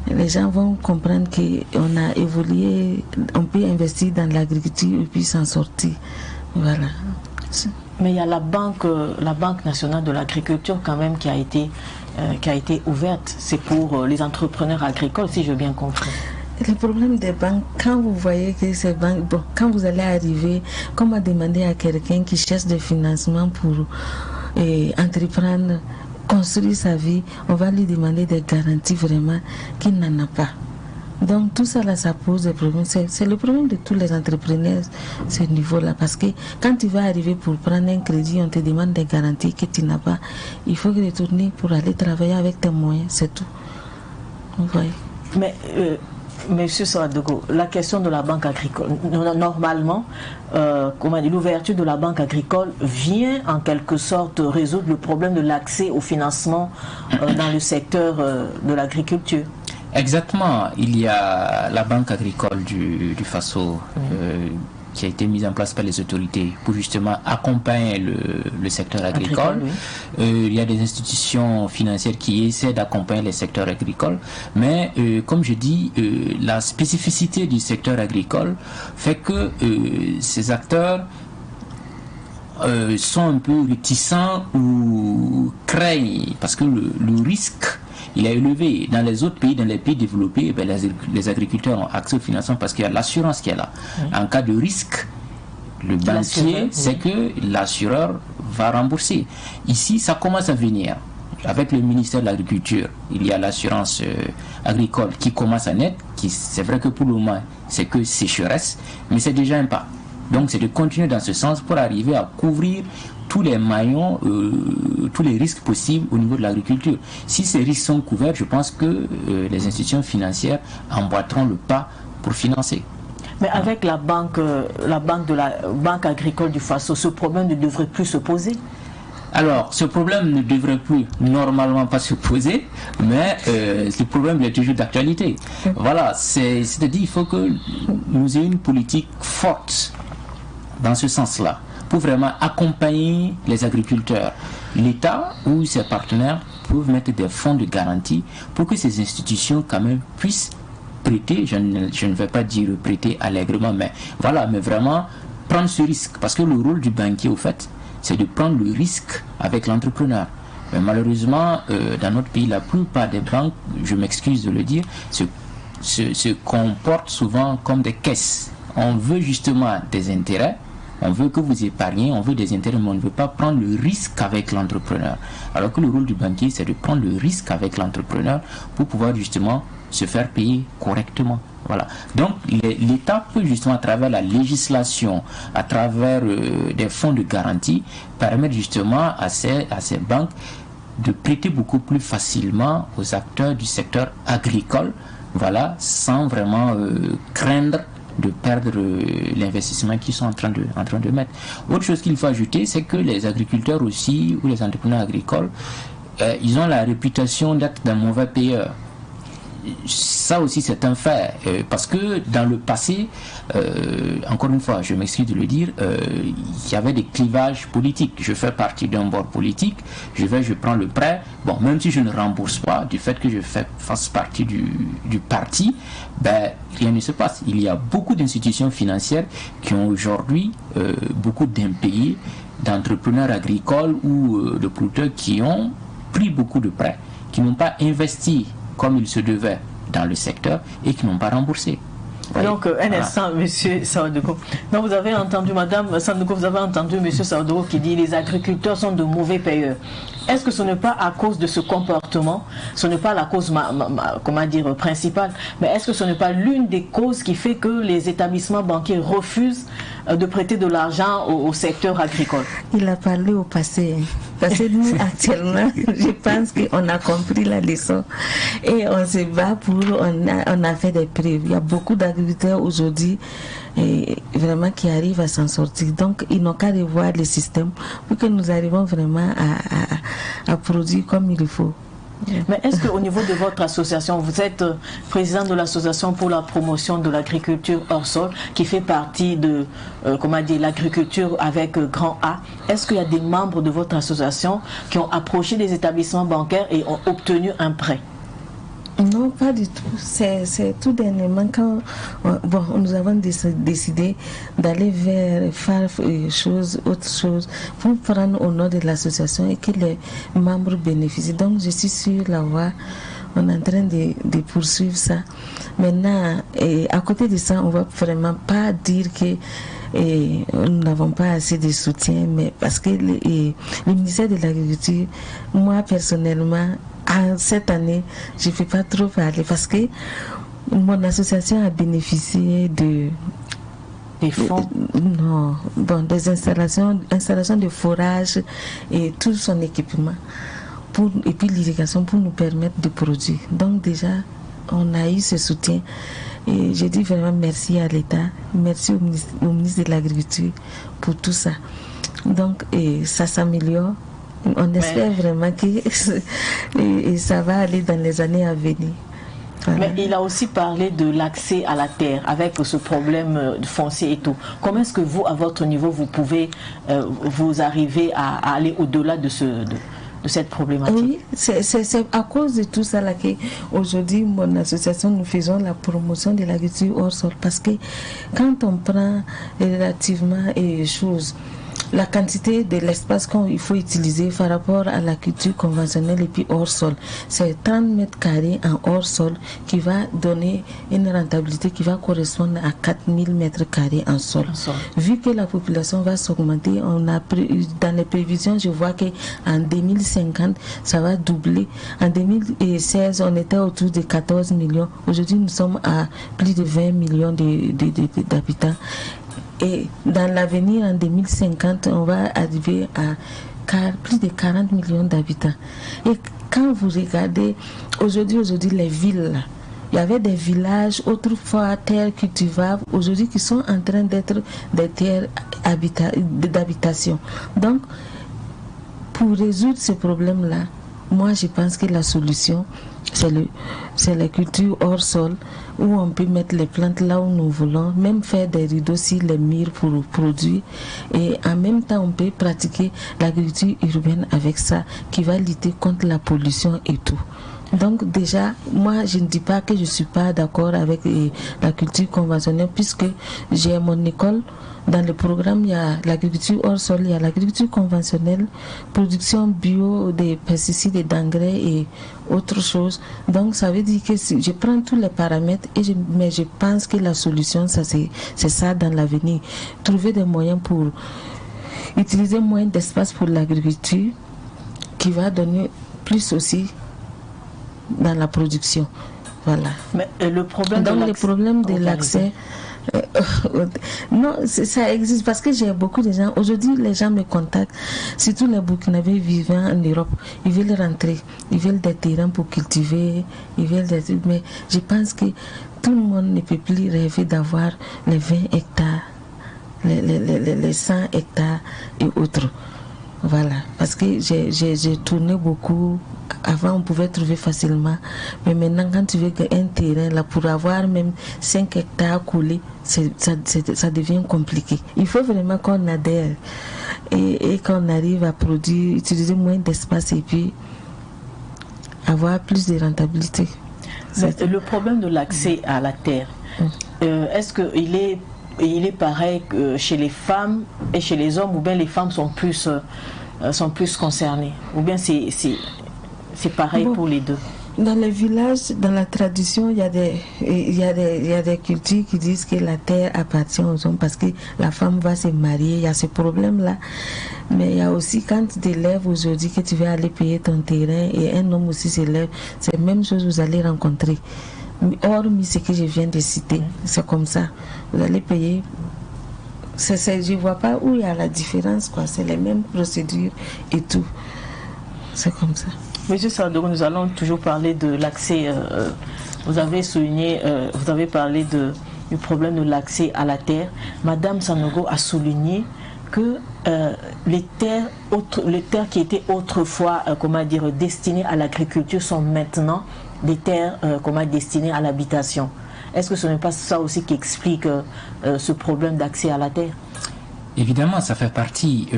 les gens vont comprendre qu'on a évolué, on peut investir dans l'agriculture et puis s'en sortir. Voilà. Mais il y a la Banque nationale de l'agriculture quand même qui a été ouverte. C'est pour les entrepreneurs agricoles, si j'ai bien compris. Le problème des banques, quand vous voyez que ces banques, quand vous allez arriver, comment demander à quelqu'un qui cherche des financements pour entreprendre, construire sa vie, on va lui demander des garanties vraiment qu'il n'en a pas. Donc tout ça là, ça pose des problèmes. C'est le problème de tous les entrepreneurs, ce niveau-là. Parce que quand tu vas arriver pour prendre un crédit, on te demande des garanties que tu n'as pas. Il faut retourner pour aller travailler avec tes moyens, c'est tout. Vous voyez. Mais Monsieur Sawadogo, la question de la banque agricole, normalement, l'ouverture de la banque agricole vient en quelque sorte résoudre le problème de l'accès au financement dans le secteur de l'agriculture. Exactement, il y a la banque agricole du Faso qui a été mise en place par les autorités pour justement accompagner le secteur agricole. Il y a des institutions financières qui essaient d'accompagner les secteurs agricoles, mais comme je dis, la spécificité du secteur agricole fait que ces acteurs sont un peu réticents ou craignent, parce que le risque il est élevé. Dans les autres pays, dans les pays développés, les agriculteurs ont accès au financement parce qu'il y a l'assurance qui est là. En cas de risque, le banquier sait que l'assureur va rembourser. Ici, ça commence à venir. Avec le ministère de l'Agriculture, il y a l'assurance agricole qui commence à naître, c'est vrai que pour le moment, c'est que sécheresse, mais c'est déjà un pas. Donc c'est de continuer dans ce sens pour arriver à couvrir tous les maillons, tous les risques possibles au niveau de l'agriculture. Si ces risques sont couverts, je pense que les institutions financières emboîteront le pas pour financer. Mais avec la banque agricole du Faso, ce problème ne devrait plus se poser? Alors, ce problème ne devrait plus normalement pas se poser, mais ce problème est toujours d'actualité. Voilà, c'est-à-dire qu'il faut que nous ayons une politique forte dans ce sens-là, pour vraiment accompagner les agriculteurs. L'État ou ses partenaires peuvent mettre des fonds de garantie pour que ces institutions quand même puissent prêter, je ne vais pas dire prêter allègrement, mais voilà, mais vraiment prendre ce risque. Parce que le rôle du banquier, au fait, c'est de prendre le risque avec l'entrepreneur. Mais malheureusement, dans notre pays, la plupart des banques, je m'excuse de le dire, se comportent souvent comme des caisses. On veut justement des intérêts, on veut que vous épargnez, on veut des intérêts, mais on ne veut pas prendre le risque avec l'entrepreneur. Alors que le rôle du banquier, c'est de prendre le risque avec l'entrepreneur pour pouvoir justement se faire payer correctement. Voilà. Donc l'État peut justement à travers la législation, à travers des fonds de garantie, permettre justement à ces banques de prêter beaucoup plus facilement aux acteurs du secteur agricole, voilà, sans vraiment craindre de perdre l'investissement qu'ils sont en train de mettre. Autre chose qu'il faut ajouter, c'est que les agriculteurs aussi, ou les entrepreneurs agricoles, ils ont la réputation d'être des mauvais payeurs. Ça aussi c'est un fait, parce que dans le passé, encore une fois, je m'excuse de le dire, il y avait des clivages politiques. Je fais partie d'un bord politique, je prends le prêt, bon, même si je ne rembourse pas, du fait que je fasse partie du parti, ben, rien ne se passe. Il y a beaucoup d'institutions financières qui ont aujourd'hui beaucoup d'impayés, d'entrepreneurs agricoles ou de producteurs qui ont pris beaucoup de prêts, qui n'ont pas investi comme il se devait dans le secteur et qui n'ont pas remboursé. Donc, un instant, monsieur Saoudoko. Donc, vous avez entendu, madame Sandoko, vous avez entendu monsieur Saoudoko qui dit les agriculteurs sont de mauvais payeurs. Est-ce que ce n'est pas à cause de ce comportement, ce n'est pas la cause, comment dire, principale, mais est-ce que ce n'est pas l'une des causes qui fait que les établissements banquiers refusent de prêter de l'argent au secteur agricole? Il a parlé au passé. Parce que nous, actuellement, je pense qu'on a compris la leçon et on se bat on a fait des preuves. Il y a beaucoup d'agriculteurs aujourd'hui vraiment qui arrivent à s'en sortir. Donc, ils n'ont qu'à revoir le système pour que nous arrivions vraiment à produire comme il faut. Mais est-ce qu'au niveau de votre association, vous êtes président de l'association pour la promotion de l'agriculture hors sol, qui fait partie de l'agriculture avec grand A? Est-ce qu'il y a des membres de votre association qui ont approché des établissements bancaires et ont obtenu un prêt? Non, pas du tout. C'est tout dernièrement quand nous avons décidé d'aller vers faire autre chose pour prendre au nom de l'association et que les membres bénéficient. Donc je suis sur la voie, on est en train de poursuivre ça. Maintenant, à côté de ça, on ne va vraiment pas dire que nous n'avons pas assez de soutien, mais parce que le ministère de l'Agriculture, moi personnellement, cette année, je ne fais pas trop parler parce que mon association a bénéficié des fonds, des installations de forage et tout son équipement et puis l'irrigation pour nous permettre de produire. Donc déjà, on a eu ce soutien. Et je dis vraiment merci à l'État, merci au ministre de l'Agriculture pour tout ça. Donc, ça s'améliore. On espère vraiment que ça va aller dans les années à venir. Voilà. Mais il a aussi parlé de l'accès à la terre avec ce problème de foncier et tout. Comment est-ce que vous, à votre niveau, vous pouvez vous arriver à aller au-delà de cette problématique? Oui, c'est à cause de tout ça là qu'aujourd'hui, mon association, nous faisons la promotion de l'agriculture hors sol. Parce que quand on prend relativement les choses, la quantité de l'espace qu'il faut utiliser par rapport à la culture conventionnelle et puis hors sol. C'est 30 mètres carrés en hors sol qui va donner une rentabilité qui va correspondre à 4000 mètres carrés en sol. Vu que la population va s'augmenter, dans les prévisions, je vois qu'en 2050, ça va doubler. En 2016, on était autour de 14 millions. Aujourd'hui, nous sommes à plus de 20 millions d'habitants. Et dans l'avenir, en 2050, on va arriver à plus de 40 millions d'habitants. Et quand vous regardez aujourd'hui les villes, il y avait des villages autrefois terres cultivables, aujourd'hui qui sont en train d'être des terres d'habitation. Donc, pour résoudre ce problème-là, moi je pense que la solution, c'est la culture hors sol, où on peut mettre les plantes là où nous voulons, même faire des rideaux sur les murs pour produire. Et en même temps, on peut pratiquer l'agriculture urbaine avec ça, qui va lutter contre la pollution et tout. Donc déjà, moi je ne dis pas que je ne suis pas d'accord avec la culture conventionnelle, puisque j'ai mon école. Dans le programme, il y a l'agriculture hors sol, il y a l'agriculture conventionnelle, production bio des pesticides et d'engrais et autre chose. Donc ça veut dire que je prends tous les paramètres, mais je pense que la solution, c'est ça dans l'avenir. Trouver des moyens pour utiliser moins d'espace pour l'agriculture, qui va donner plus aussi dans la production. Voilà. Mais le problème de l'accès, non, ça existe parce que j'ai beaucoup de gens. Aujourd'hui, les gens me contactent, surtout les Burkinabés vivant en Europe. Ils veulent rentrer, ils veulent des terrains pour cultiver, mais je pense que tout le monde ne peut plus rêver d'avoir les 20 hectares, les 100 hectares et autres. Voilà, parce que j'ai tourné beaucoup. Avant, on pouvait trouver facilement. Mais maintenant, quand tu veux un terrain, là, pour avoir même 5 hectares coulés, ça devient compliqué. Il faut vraiment qu'on adhère et qu'on arrive à produire, utiliser moins d'espace et puis avoir plus de rentabilité. Le problème de l'accès à la terre, est-ce qu'il est pareil que chez les femmes et chez les hommes, ou bien les femmes sont plus concernées, ou bien c'est pareil pour les deux? Dans les villages, dans la tradition, il y a des cultures qui disent que la terre appartient aux hommes parce que la femme va se marier. Il y a ce problème-là. Mais il y a aussi quand tu t'élèves aujourd'hui que tu vas aller payer ton terrain et un homme aussi s'élève, c'est la même chose que vous allez rencontrer. Hormis ce que je viens de citer, c'est comme ça. Vous allez payer. Je ne vois pas où il y a la différence, quoi. C'est les mêmes procédures et tout. C'est comme ça. Monsieur Sandaogo, nous allons toujours parler de l'accès. Vous avez souligné, vous avez parlé du problème de l'accès à la terre. Madame Sandaogo a souligné que les terres qui étaient autrefois, destinées à l'agriculture sont maintenant des terres, destinées à l'habitation. Est-ce que ce n'est pas ça aussi qui explique ce problème d'accès à la terre? Évidemment, ça fait partie.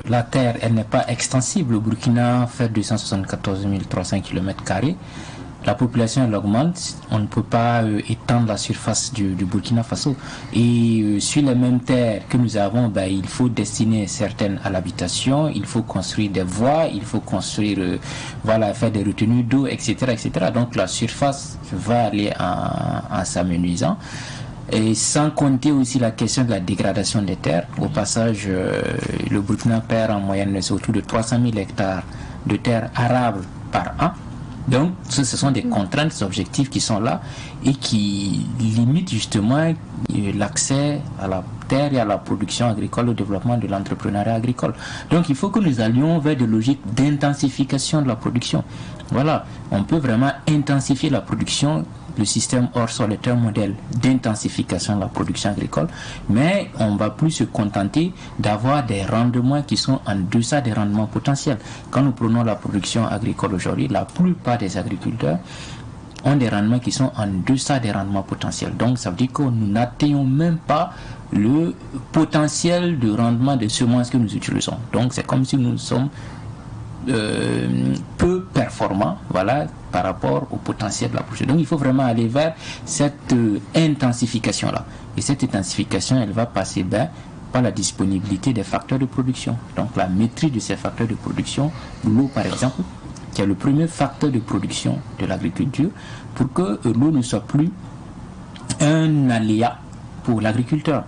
La terre, elle n'est pas extensible. Le Burkina fait 274 300 km². La population, elle augmente. On ne peut pas étendre la surface du Burkina Faso. Et sur les mêmes terres que nous avons, il faut destiner certaines à l'habitation. Il faut construire des voies. Il faut construire, faire des retenues d'eau, etc., etc. Donc la surface va aller en s'amenuisant. Et sans compter aussi la question de la dégradation des terres. Au passage, le Burkina perd en moyenne autour de 300 000 hectares de terres arables par an. Donc, ce sont des contraintes, des objectifs qui sont là et qui limitent justement l'accès à la terre et à la production agricole, au développement de l'entrepreneuriat agricole. Donc, il faut que nous allions vers des logiques d'intensification de la production. Voilà, on peut vraiment intensifier la production. Le système hors sol est un modèle d'intensification de la production agricole, mais on ne va plus se contenter d'avoir des rendements qui sont en deçà des rendements potentiels. Quand nous prenons la production agricole aujourd'hui, la plupart des agriculteurs ont des rendements qui sont en deçà des rendements potentiels. Donc ça veut dire que nous n'atteignons même pas le potentiel de rendement des semences que nous utilisons. Donc c'est comme si nous sommes peu performants, par rapport au potentiel de la production. Donc il faut vraiment aller vers cette intensification-là. Et cette intensification, elle va passer par la disponibilité des facteurs de production. Donc la maîtrise de ces facteurs de production, l'eau par exemple, qui est le premier facteur de production de l'agriculture, pour que l'eau ne soit plus un aléa pour l'agriculteur,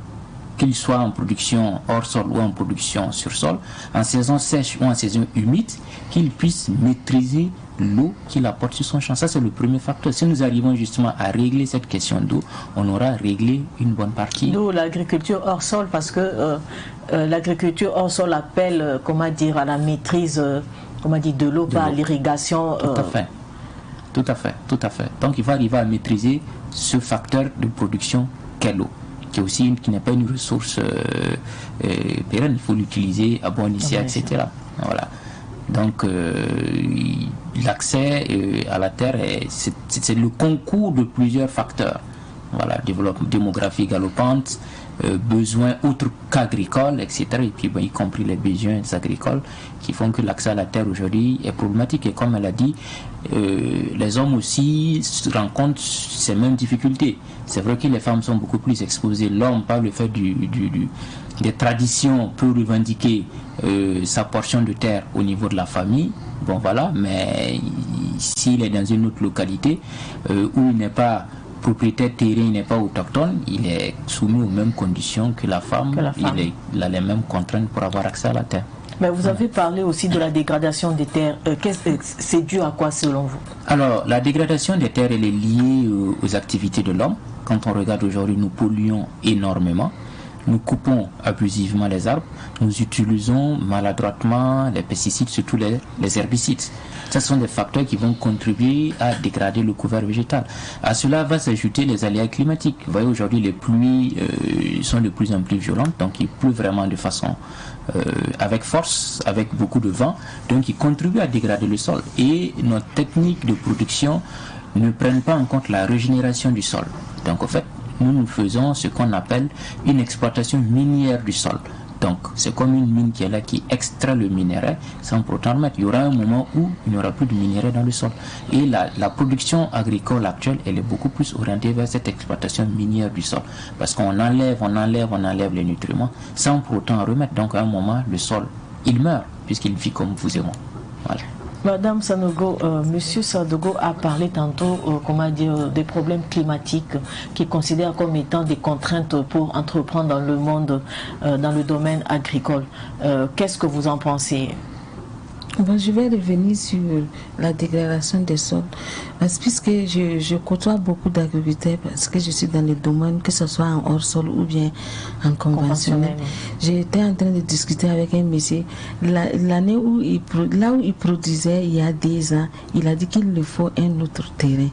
qu'il soit en production hors sol ou en production sur sol, en saison sèche ou en saison humide, qu'il puisse maîtriser l'eau qu'il apporte sur son champ. Ça, c'est le premier facteur. Si nous arrivons justement à régler cette question d'eau, on aura réglé une bonne partie. D'où l'agriculture hors sol, parce que l'agriculture hors sol appelle, à la maîtrise de l'eau par l'irrigation. Tout à fait. Donc, il faut arriver à maîtriser ce facteur de production qu'est l'eau, qui n'est pas une ressource pérenne. Il faut l'utiliser à bon escient, etc. Voilà. Donc, l'accès à la terre, c'est le concours de plusieurs facteurs. Voilà, développement démographique galopante, besoins autres qu'agricoles, etc. Et puis, y compris les besoins agricoles qui font que l'accès à la terre aujourd'hui est problématique. Et comme elle a dit, les hommes aussi rencontrent ces mêmes difficultés. C'est vrai que les femmes sont beaucoup plus exposées. L'homme, par le fait des traditions, peut revendiquer sa portion de terre au niveau de la famille. Bon, voilà, mais s'il est dans une autre localité où il n'est pas propriétaire terrien, il n'est pas autochtone, il est soumis aux mêmes conditions que la femme. Il a les mêmes contraintes pour avoir accès à la terre. Mais vous avez parlé aussi de la dégradation des terres. C'est dû à quoi selon vous? Alors, la dégradation des terres, elle est liée aux activités de l'homme. Quand on regarde aujourd'hui, nous polluons énormément. Nous coupons abusivement les arbres, nous utilisons maladroitement les pesticides, surtout les herbicides. Ce sont des facteurs qui vont contribuer à dégrader le couvert végétal. À cela va s'ajouter les aléas climatiques. Vous voyez, aujourd'hui, les pluies sont de plus en plus violentes, donc il pleut vraiment de façon avec force, avec beaucoup de vent, donc il contribue à dégrader le sol. Et nos techniques de production ne prennent pas en compte la régénération du sol. Donc, en fait, nous faisons ce qu'on appelle une exploitation minière du sol. Donc, c'est comme une mine qui est là, qui extrait le minerai sans pourtant remettre. Il y aura un moment où il n'y aura plus de minerai dans le sol. Et la production agricole actuelle, elle est beaucoup plus orientée vers cette exploitation minière du sol. Parce qu'on enlève les nutriments sans pour autant remettre. Donc, à un moment, le sol, il meurt, puisqu'il vit comme vous et moi. Voilà. Madame Sanogo, Monsieur Sanogo a parlé tantôt, des problèmes climatiques qu'il considère comme étant des contraintes pour entreprendre dans le monde, dans le domaine agricole. Qu'est-ce que vous en pensez? Bon, je vais revenir sur la dégradation des sols, puisque je côtoie beaucoup d'agriculteurs, parce que je suis dans le domaine, que ce soit en hors sol ou bien en conventionnel. J'étais en train de discuter avec un monsieur, l'année où il produisait il y a 10 ans, il a dit qu'il lui faut un autre terrain,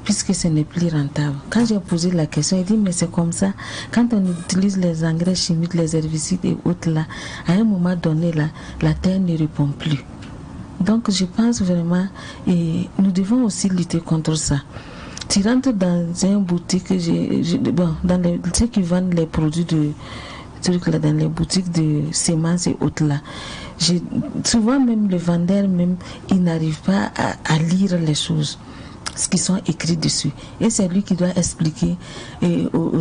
puisque ce n'est plus rentable. Quand j'ai posé la question, il dit mais c'est comme ça. Quand on utilise les engrais chimiques, les herbicides et autres là, à un moment donné là, la terre ne répond plus. Donc je pense vraiment, et nous devons aussi lutter contre ça. Tu rentres dans une boutique, dans ceux qui vendent les produits de trucs là, dans les boutiques de semences et autres là, souvent même le vendeur même, il n'arrive pas à lire les choses, ce qui sont écrits dessus, et c'est lui qui doit expliquer aux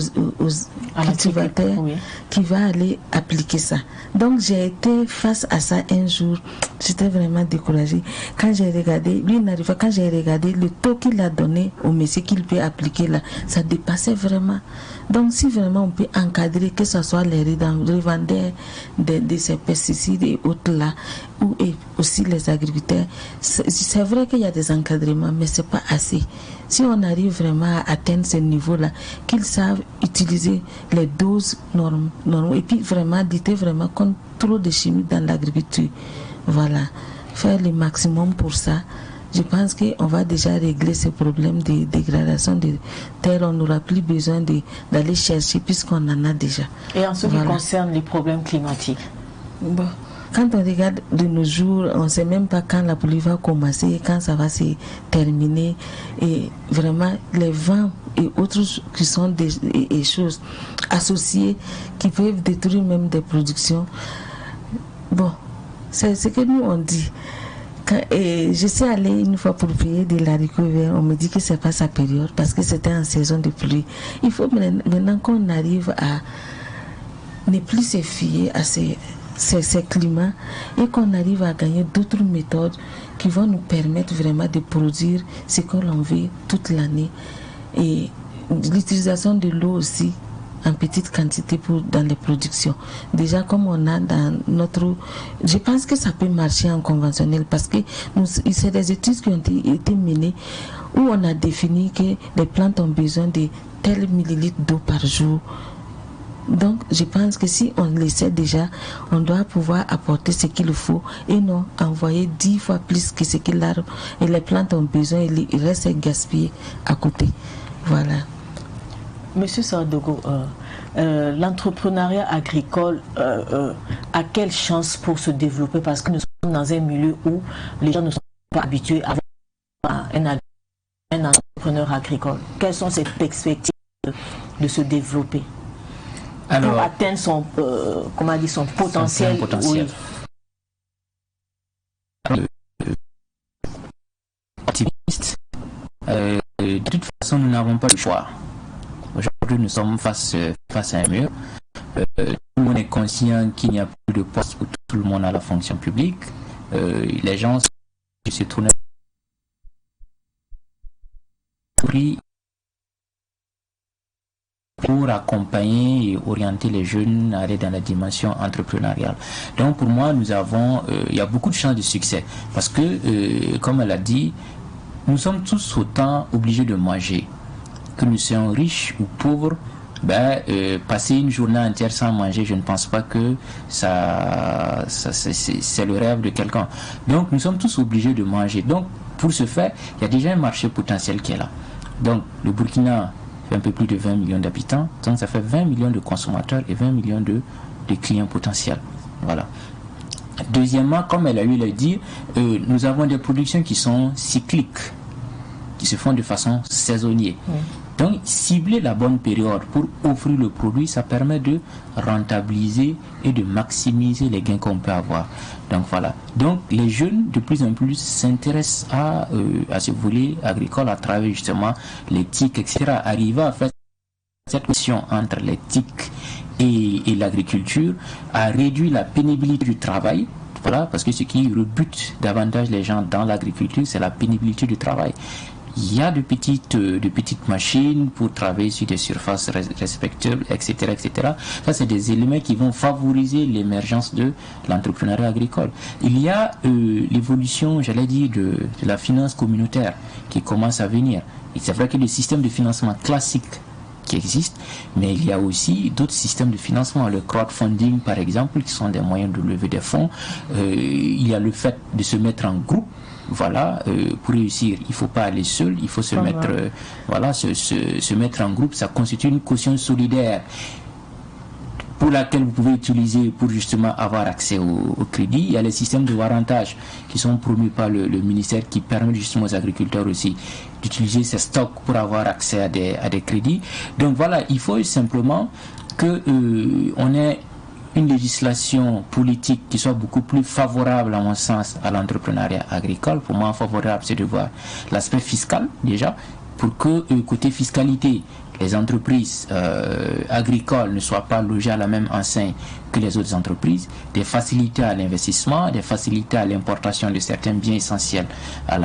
cultivateurs qui va aller appliquer ça. Donc j'ai été face à ça un jour, j'étais vraiment découragée quand j'ai regardé, lui n'arrive pas, quand j'ai regardé le taux qu'il a donné au monsieur qu'il peut appliquer là, ça dépassait vraiment. Donc si vraiment on peut encadrer, que ce soit les revendeurs de ces pesticides et autres là, et aussi les agriculteurs, c'est vrai qu'il y a des encadrements, mais c'est pas assez. Si on arrive vraiment à atteindre ce niveau-là, qu'ils savent utiliser les doses normales, et puis vraiment lutter vraiment contre trop de chimie dans l'agriculture, voilà, faire le maximum pour ça. Je pense qu'on va déjà régler ce problème de dégradation de terre. On n'aura plus besoin d'aller chercher puisqu'on en a déjà. Et en ce qui concerne les problèmes climatiques, bon, quand on regarde de nos jours, on ne sait même pas quand la pluie va commencer, quand ça va se terminer. Et vraiment, les vents et autres qui sont des choses associées qui peuvent détruire même des productions. Bon, c'est ce que nous on dit. Et je suis allée une fois pour payer de l'haricot vert, on me dit que c'est pas sa période parce que c'était en saison de pluie. Il faut maintenant qu'on arrive ne plus se fier à ces climats et qu'on arrive à gagner d'autres méthodes qui vont nous permettre vraiment de produire ce que l'on veut toute l'année. Et l'utilisation de l'eau aussi en petite quantité dans les productions. Déjà comme on a dans notre... Je pense que ça peut marcher en conventionnel parce que c'est des études qui ont été menées où on a défini que les plantes ont besoin de tels millilitres d'eau par jour. Donc je pense que si on le sait déjà, on doit pouvoir apporter ce qu'il faut et non envoyer 10 fois plus que ce que l'arbre et les plantes ont besoin et il reste gaspillé à côté. Voilà. Monsieur Sawadogo, l'entrepreneuriat agricole a quelle chance pour se développer parce que nous sommes dans un milieu où les gens ne sont pas habitués à avoir un entrepreneur agricole. Quelles sont ses perspectives de se développer pour atteindre son, son potentiel, oui. De toute façon, nous n'avons pas le choix. Aujourd'hui, nous sommes face à un mur. Tout le monde est conscient qu'il n'y a plus de poste pour tout le monde à la fonction publique. Les gens se tournent pour accompagner et orienter les jeunes à aller dans la dimension entrepreneuriale. Donc pour moi, il y a beaucoup de chances de succès parce que, comme elle a dit, nous sommes tous autant obligés de manger. Que nous soyons riches ou pauvres, passer une journée entière sans manger, je ne pense pas que c'est le rêve de quelqu'un. Donc nous sommes tous obligés de manger. Donc pour ce faire, il y a déjà un marché potentiel qui est là. Donc le Burkina fait un peu plus de 20 millions d'habitants, donc ça fait 20 millions de consommateurs et 20 millions de clients potentiels. Voilà. Deuxièmement, comme elle a eu à le dire, nous avons des productions qui sont cycliques, qui se font de façon saisonnière. Oui. Donc, cibler la bonne période pour offrir le produit, ça permet de rentabiliser et de maximiser les gains qu'on peut avoir. Donc, voilà. Donc, les jeunes, de plus en plus, s'intéressent à ce volet agricole à travers justement les TIC, etc. Arriver à faire cette question entre les TIC et l'agriculture, à réduire la pénibilité du travail. Voilà, parce que ce qui rebute davantage les gens dans l'agriculture, c'est la pénibilité du travail. Il y a de petites machines pour travailler sur des surfaces respectables, etc., etc. Ça, c'est des éléments qui vont favoriser l'émergence de l'entrepreneuriat agricole. Il y a l'évolution, j'allais dire, de la finance communautaire qui commence à venir. Et c'est vrai que le système de financement classique qui existe, mais il y a aussi d'autres systèmes de financement, le crowdfunding par exemple, qui sont des moyens de lever des fonds. Il y a le fait de se mettre en groupe. Voilà, pour réussir, il ne faut pas aller seul, il faut se mettre, se mettre en groupe. Ça constitue une caution solidaire pour laquelle vous pouvez utiliser pour justement avoir accès au crédit. Il y a les systèmes de warrantage qui sont promus par le ministère qui permettent justement aux agriculteurs aussi d'utiliser ces stocks pour avoir accès à des crédits. Donc voilà, il faut simplement que on ait une législation politique qui soit beaucoup plus favorable, à mon sens, à l'entrepreneuriat agricole. Pour moi, favorable, c'est de voir l'aspect fiscal, déjà, pour que, côté fiscalité, les entreprises agricoles ne soient pas logées à la même enseigne que les autres entreprises, des facilités à l'investissement, des facilités à l'importation de certains biens essentiels à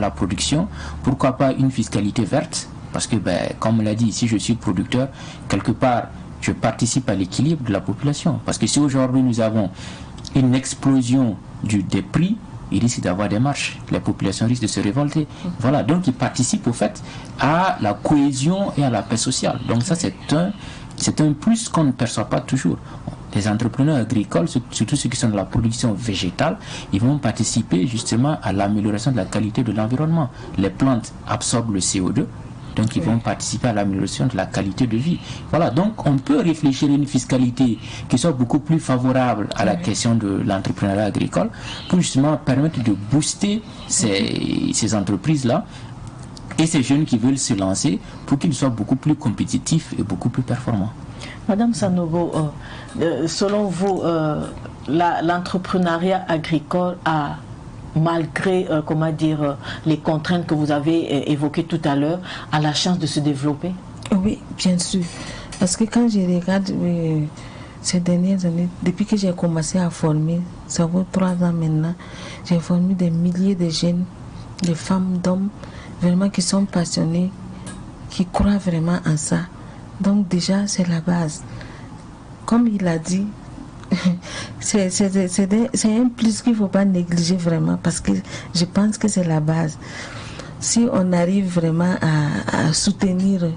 la production. Pourquoi pas une fiscalité verte? Parce que, comme on l'a dit, si je suis producteur, quelque part, je participe à l'équilibre de la population. Parce que si aujourd'hui nous avons une explosion des prix, il risque d'avoir des marches. La population risque de se révolter. Voilà, donc il participe au fait à la cohésion et à la paix sociale. Donc ça, c'est un plus qu'on ne perçoit pas toujours. Les entrepreneurs agricoles, surtout ceux qui sont dans la production végétale, ils vont participer justement à l'amélioration de la qualité de l'environnement. Les plantes absorbent le CO2. Donc ils vont participer à l'amélioration de la qualité de vie. Voilà, donc on peut réfléchir à une fiscalité qui soit beaucoup plus favorable à la question de l'entrepreneuriat agricole pour justement permettre de booster ces entreprises-là et ces jeunes qui veulent se lancer pour qu'ils soient beaucoup plus compétitifs et beaucoup plus performants. Madame Sanogo, selon vous, l'entrepreneuriat agricole a, malgré les contraintes que vous avez évoquées tout à l'heure, a la chance de se développer? Oui, bien sûr. Parce que quand je regarde ces dernières années, depuis que j'ai commencé à former, ça vaut 3 ans maintenant, j'ai formé des milliers de jeunes, de femmes, d'hommes, vraiment qui sont passionnés, qui croient vraiment en ça. Donc déjà, c'est la base. Comme il a dit, c'est un plus qu'il ne faut pas négliger vraiment, parce que je pense que c'est la base. Si on arrive vraiment à soutenir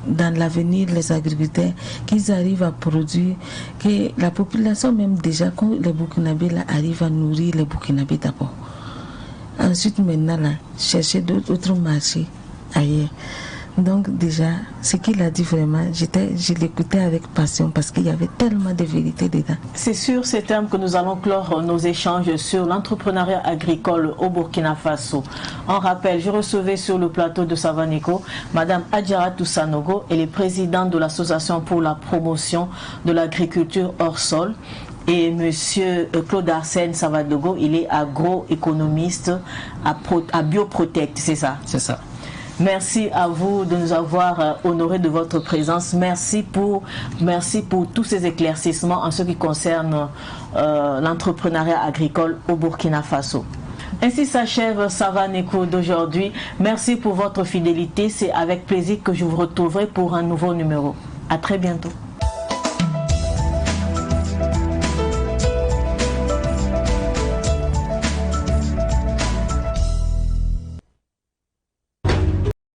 dans l'avenir les agriculteurs, qu'ils arrivent à produire, que la population même déjà, quand les Burkinabés là, arrivent à nourrir les Burkinabés d'abord. Ensuite maintenant là, chercher d'autres marchés ailleurs. Donc déjà, ce qu'il a dit vraiment, je l'écoutais avec passion parce qu'il y avait tellement de vérité dedans. C'est sur ces termes que nous allons clore nos échanges sur l'entrepreneuriat agricole au Burkina Faso. En rappel, je recevais sur le plateau de Savane Eco Madame Adjaratou Sanogo, elle est présidente de l'association pour la promotion de l'agriculture hors sol. Et monsieur Claude Arsène Savadogo, il est agroéconomiste à Bioprotect, c'est ça? C'est ça. Merci à vous de nous avoir honorés de votre présence. Merci pour tous ces éclaircissements en ce qui concerne l'entrepreneuriat agricole au Burkina Faso. Ainsi s'achève Savane Eco d'aujourd'hui. Merci pour votre fidélité. C'est avec plaisir que je vous retrouverai pour un nouveau numéro. À très bientôt.